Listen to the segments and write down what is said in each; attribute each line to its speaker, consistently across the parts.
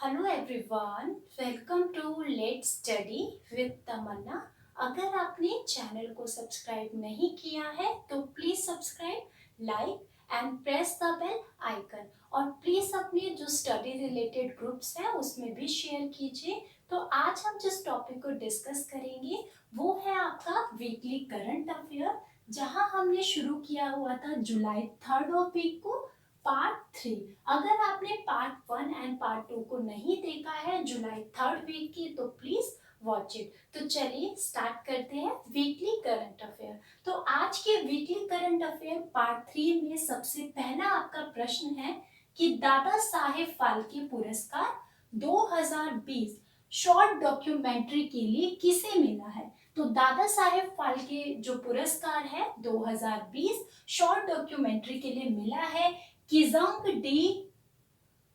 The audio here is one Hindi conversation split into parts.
Speaker 1: Hello everyone, welcome to let's study with Tamanna. अगर आपने चैनल को सब्सक्राइब नहीं किया है तो please subscribe, like and press the bell icon. और प्लीज अपने जो स्टडी रिलेटेड ग्रुप्स हैं उसमें भी शेयर कीजिए। तो आज हम जिस टॉपिक को डिस्कस करेंगे वो है आपका वीकली करंट अफेयर, जहां हमने शुरू किया हुआ था जुलाई 3 वीक को पार्ट 3। अगर आपने पार्ट 1 एंड पार्ट 2 को नहीं देखा है जुलाई 3 वीक की तो प्लीज वॉच इट। तो चलिए स्टार्ट करते हैं वीकली करंट अफेयर। तो आज के वीकली करंट अफेयर पार्ट 3 में सबसे पहला आपका प्रश्न है कि दादा साहेब फाल्के पुरस्कार 2020 शॉर्ट डॉक्यूमेंट्री के लिए किसे मिला है। तो दादा साहेब फाल्के जो पुरस्कार है 2020 शॉर्ट डॉक्यूमेंट्री के लिए मिला है किजंग डी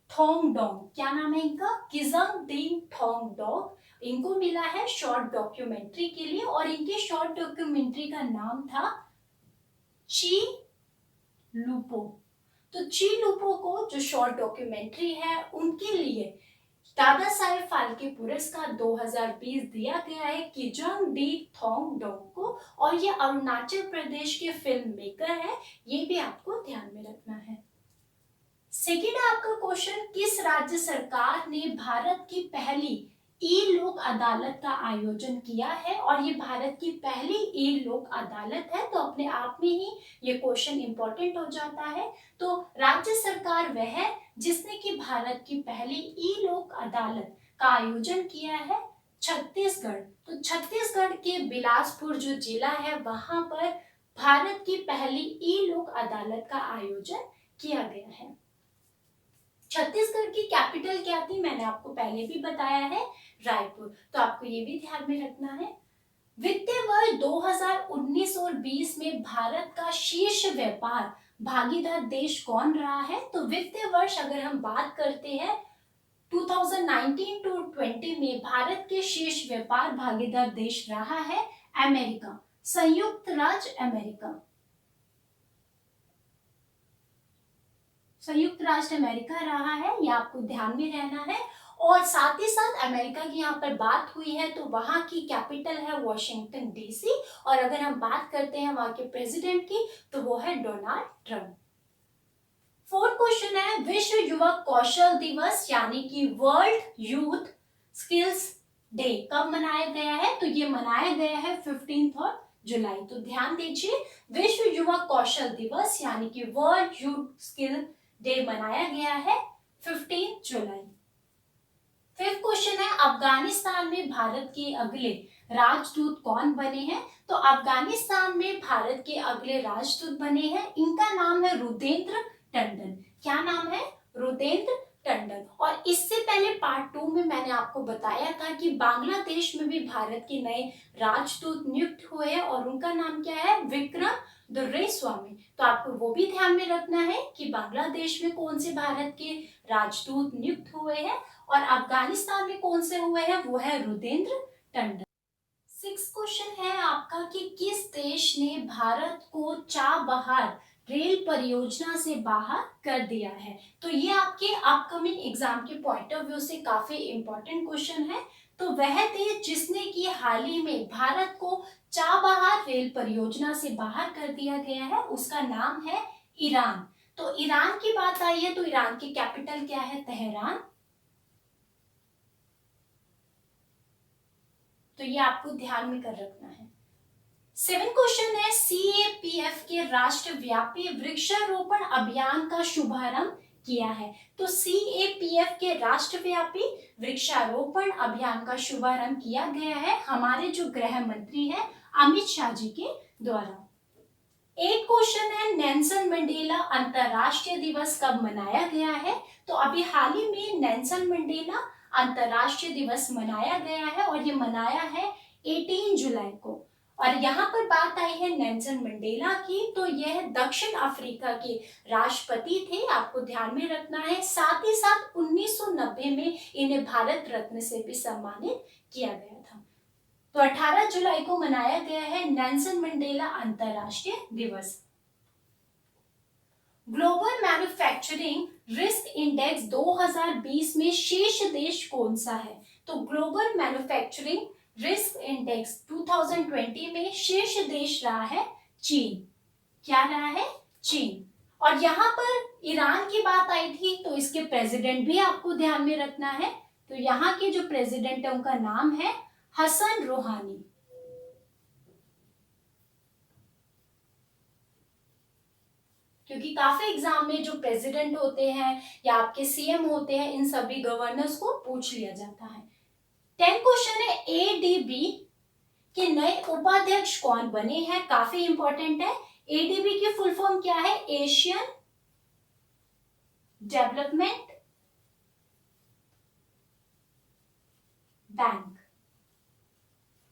Speaker 1: थोंगडोंग। क्या नाम है इनका? किजंग डी थोंगडोंग। इनको मिला है शॉर्ट डॉक्यूमेंट्री के लिए और इनके शॉर्ट डॉक्यूमेंट्री का नाम था ची लुपो। तो ची लुपो को जो शॉर्ट डॉक्यूमेंट्री है उनके लिए दादा साहेब फाल्के पुरस्कार 2020 दिया गया है किजंग डी थोंगडोंग को। और ये अरुणाचल प्रदेश के फिल्म मेकर है, ये भी आपको ध्यान में रखना है। सेकेंड आपका क्वेश्चन, किस राज्य सरकार ने भारत की पहली ई लोक अदालत का आयोजन किया है। और ये भारत की पहली ई लोक अदालत है, तो अपने आप में ही ये क्वेश्चन इंपॉर्टेंट हो जाता है। तो राज्य सरकार वह है जिसने की भारत की पहली ई लोक अदालत का आयोजन किया है छत्तीसगढ़। तो छत्तीसगढ़ के बिलासपुर जो जिला है वहां पर भारत की पहली ई लोक अदालत का आयोजन किया गया है। छत्तीसगढ़ की कैपिटल क्या थी, मैंने आपको पहले भी बताया है, रायपुर। तो आपको ये भी ध्यान में रखना है। वित्तीय वर्ष 2019 और 20 में भारत का शीर्ष व्यापार भागीदार देश कौन रहा है। तो वित्तीय वर्ष अगर हम बात करते हैं 2019 टू 20 में भारत के शीर्ष व्यापार भागीदार देश रहा है अमेरिका, संयुक्त राज्य अमेरिका। संयुक्त राष्ट्र अमेरिका रहा है, यह आपको ध्यान में रहना है। और साथ ही साथ अमेरिका की यहाँ पर बात हुई है तो वहां की कैपिटल है वॉशिंगटन डीसी। और अगर हम बात करते हैं वहां के प्रेसिडेंट की तो वो है डोनाल्ड ट्रंप। फोर्थ क्वेश्चन है, विश्व युवा कौशल दिवस यानी कि वर्ल्ड यूथ स्किल्स डे कब मनाया गया है। तो ये मनाया गया है 15 जुलाई। तो ध्यान दीजिए, विश्व युवा कौशल दिवस यानी कि वर्ल्ड यूथ स्किल डे मनाया गया है 15 जुलाई। फिफ्थ क्वेश्चन है, अफगानिस्तान में भारत के अगले राजदूत कौन बने हैं। तो अफगानिस्तान में भारत के अगले राजदूत बने हैं, इनका नाम है रुदेंद्र टंडन। क्या नाम है? रुदेंद्र टंडन। और इससे पहले पार्ट 2 में मैंने आपको बताया था कि बांग्लादेश में भी भारत के नए राजदूत नियुक्त हुए हैं और उनका नाम क्या है? विक्रम दुर्रेस्वामी। तो आपको वो भी ध्यान में रखना है कि बांग्लादेश में कौन से भारत के राजदूत नियुक्त हुए हैं और अफगानिस्तान में कौन से हुए हैं, वो है रुदेंद्र टंडन। सिक्स क्वेश्चन है आपका कि किस देश ने भारत को चाबहार रेल परियोजना से बाहर कर दिया है। तो ये आपके अपकमिंग एग्जाम के पॉइंट ऑफ व्यू से काफी इंपॉर्टेंट क्वेश्चन है। तो वह देश जिसने की हाल ही में भारत को चाबहार रेल परियोजना से बाहर कर दिया गया है उसका नाम है ईरान। तो ईरान की बात आई है तो ईरान की कैपिटल क्या है? तेहरान। तो ये आपको ध्यान में कर रखना है। सेवन क्वेश्चन है, सीएपीएफ के राष्ट्रव्यापी वृक्षारोपण अभियान का शुभारंभ किया है। तो सीएपीएफ के राष्ट्रव्यापी वृक्षारोपण अभियान का शुभारंभ किया गया है हमारे जो गृह मंत्री है अमित शाह जी के द्वारा। एक क्वेश्चन है, नेल्सन मंडेला अंतरराष्ट्रीय दिवस कब मनाया गया है। तो अभी हाल ही में नेल्सन मंडेला अंतरराष्ट्रीय दिवस मनाया गया है और ये मनाया है 18 जुलाई को। और यहाँ पर बात आई है नेल्सन मंडेला की, तो यह दक्षिण अफ्रीका के राष्ट्रपति थे, आपको ध्यान में रखना है। साथ ही साथ 1990 में इन्हें भारत रत्न से भी सम्मानित किया गया था। तो 18 जुलाई को मनाया गया है नेल्सन मंडेला अंतरराष्ट्रीय दिवस। ग्लोबल मैन्युफैक्चरिंग रिस्क इंडेक्स 2020 में शीर्ष देश कौन सा है? तो ग्लोबल मैन्युफैक्चरिंग रिस्क इंडेक्स 2020 में शीर्ष देश रहा है चीन। क्या रहा है? चीन। और यहाँ पर ईरान की बात आई थी, तो इसके प्रेसिडेंट भी आपको ध्यान में रखना है। तो यहाँ के जो प्रेसिडेंट है उनका नाम है हसन रूहानी। क्योंकि काफी एग्जाम में जो प्रेसिडेंट होते हैं या आपके सीएम होते हैं, इन सभी गवर्नर्स को पूछ लिया जाता है। 10 क्वेश्चन है, एडीबी के नए उपाध्यक्ष कौन बने हैं? काफी इंपॉर्टेंट है। एडीबी की फुल फॉर्म क्या है? Asian development bank.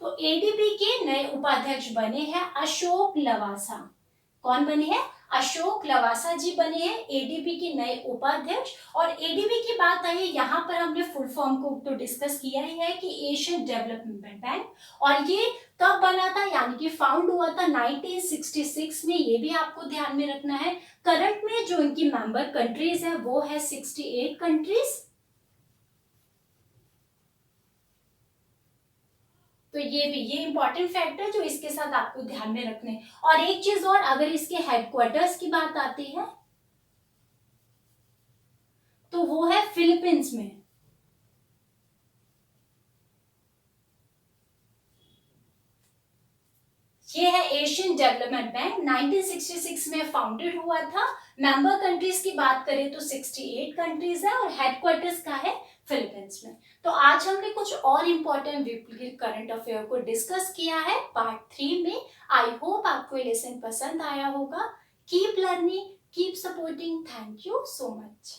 Speaker 1: तो एडीबी के नए उपाध्यक्ष बने हैं अशोक लवासा। कौन बने हैं? अशोक लवासा जी बने हैं एडीबी के नए उपाध्यक्ष। और एडीबी की बात आई है, यहाँ पर हमने फुल फॉर्म को तो डिस्कस किया ही है कि एशियन डेवलपमेंट बैंक। और ये कब बना था? यानी कि फाउंड हुआ था 1966 में। ये भी आपको ध्यान में रखना है। करंट में जो इनकी मेंबर कंट्रीज है वो है 68 कंट्रीज। तो ये इंपॉर्टेंट फैक्ट है जो इसके साथ आपको ध्यान में रखने। और एक चीज और, अगर इसके हेडक्वार्टर्स की बात आती है तो वो है फिलीपींस में। ये है एशियन डेवलपमेंट बैंक, 1966 में फाउंडेड हुआ था। मेंबर कंट्रीज की बात करें तो 68 कंट्रीज है और हेडक्वार्टर्स का है फिलीपींस में। तो आज हमने कुछ और इम्पोर्टेंट करंट अफेयर को डिस्कस किया है पार्ट 3 में। आई होप आपको ये लेसन पसंद आया होगा। Keep learning, keep supporting. Thank you so much.